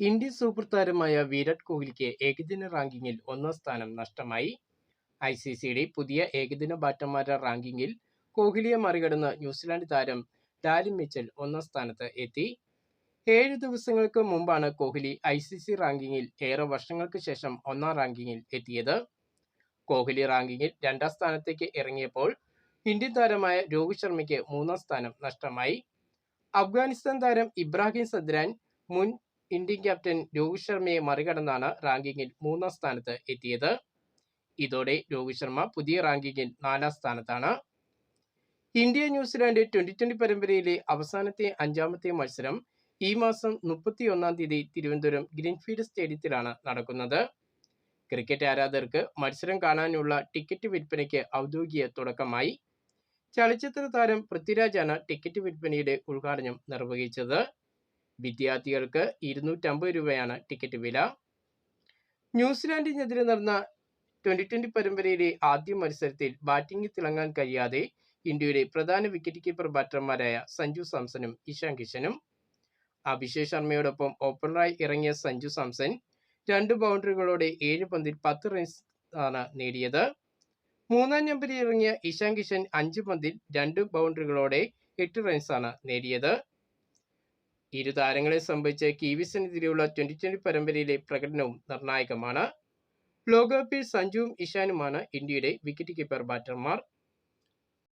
Indian super താരമായ വിരാട് കോഹ്ലിക്ക് ഏകദിന റാങ്കിങ്ങിൽ ഒന്നാം സ്ഥാനം നഷ്ടമായി. ഐസിസിയുടെ പുതിയ ഏകദിന ബാറ്റർമാരുടെ റാങ്കിങ്ങിൽ കോഹ്ലിയെ മറികടന്ന് ന്യൂസിലാൻഡ് താരം ഡാലിൻ മിച്ചൽ ഒന്നാം സ്ഥാനത്ത് എത്തി. 7 ദിവസങ്ങൾക്ക് മുമ്പാണ് കോഹ്ലി ഐസിസി റാങ്കിങ്ങിൽ ഏറെ വർഷങ്ങൾക്ക് ശേഷം ഒന്നാം റാങ്കിങ്ങിൽ എത്തിയത്. കോഹ്ലി റാങ്കിങ്ങിൽ 2ാം സ്ഥാനത്തേക്ക് ഇറങ്ങിയപ്പോൾ ഇന്ത്യൻ താരമായ രോഹിത് ശർമ്മയ്ക്ക് 3ാം സ്ഥാനം നഷ്ടമായി. അഫ്ഗാനിസ്ഥാൻ താരം ഇബ്രാഹിം സദ്രാൻ മുൻ ഇന്ത്യൻ ക്യാപ്റ്റൻ രോഹിത് ശർമ്മയെ മറികടന്നാണ് റാങ്കിങ്ങിൽ 3ാം സ്ഥാനത്ത് എത്തിയത്. ഇതോടെ രോഹിത് ശർമ്മ പുതിയ റാങ്കിങ്ങിൽ 4ാം സ്ഥാനത്താണ്. ഇന്ത്യ ന്യൂസിലാൻഡ് ട്വന്റി പരമ്പരയിലെ അവസാനത്തെ 5ാമത്തെ മത്സരം ഈ മാസം 31-ാം തീയതി തിരുവനന്തപുരം ഗ്രീൻഫീൽഡ് സ്റ്റേഡിയത്തിലാണ് നടക്കുന്നത്. ക്രിക്കറ്റ് ആരാധകർക്ക് മത്സരം കാണാനുള്ള ടിക്കറ്റ് വിൽപ്പനയ്ക്ക് ഔദ്യോഗിക തുടക്കമായി. ചലച്ചിത്ര താരം പൃഥ്വിരാജാണ് ടിക്കറ്റ് വിൽപ്പനയുടെ ഉദ്ഘാടനം നിർവഹിച്ചത്. വിദ്യാർത്ഥികൾക്ക് 250 രൂപയാണ് ടിക്കറ്റ് വില. ന്യൂസിലാൻഡിനെതിരെ നടന്ന ട്വന്റി പരമ്പരയിലെ ആദ്യ മത്സരത്തിൽ ബാറ്റിംഗിൽ തിളങ്ങാൻ കഴിയാതെ ഇന്ത്യയുടെ പ്രധാന വിക്കറ്റ് കീപ്പർ ബാറ്റർമാരായ സഞ്ജു സാംസണും ഇഷാൻ കിഷനും. അഭിഷേക് ശർമ്മയോടൊപ്പം ഓപ്പണറായി ഇറങ്ങിയ സഞ്ജു സാംസൺ 2 ബൗണ്ടറികളോടെ 7 പന്തിൽ 10 റൺസ് ആണ് നേടിയത്. 3ാം നമ്പറിൽ ഇറങ്ങിയ ഇഷാൻ കിഷൻ 5 പന്തിൽ 2 ബൗണ്ടറികളോടെ 8 റൺസാണ് നേടിയത്. ഇരു താരങ്ങളെ സംബന്ധിച്ച് കിവീസിനെതിരെയുള്ള ട്വന്റി പരമ്പരയിലെ പ്രകടനവും നിർണായകമാണ്. ലോകകപ്പിൽ സഞ്ജുവും ഇഷാനുമാണ് ഇന്ത്യയുടെ വിക്കറ്റ് കീപ്പർ ബാറ്റർമാർ.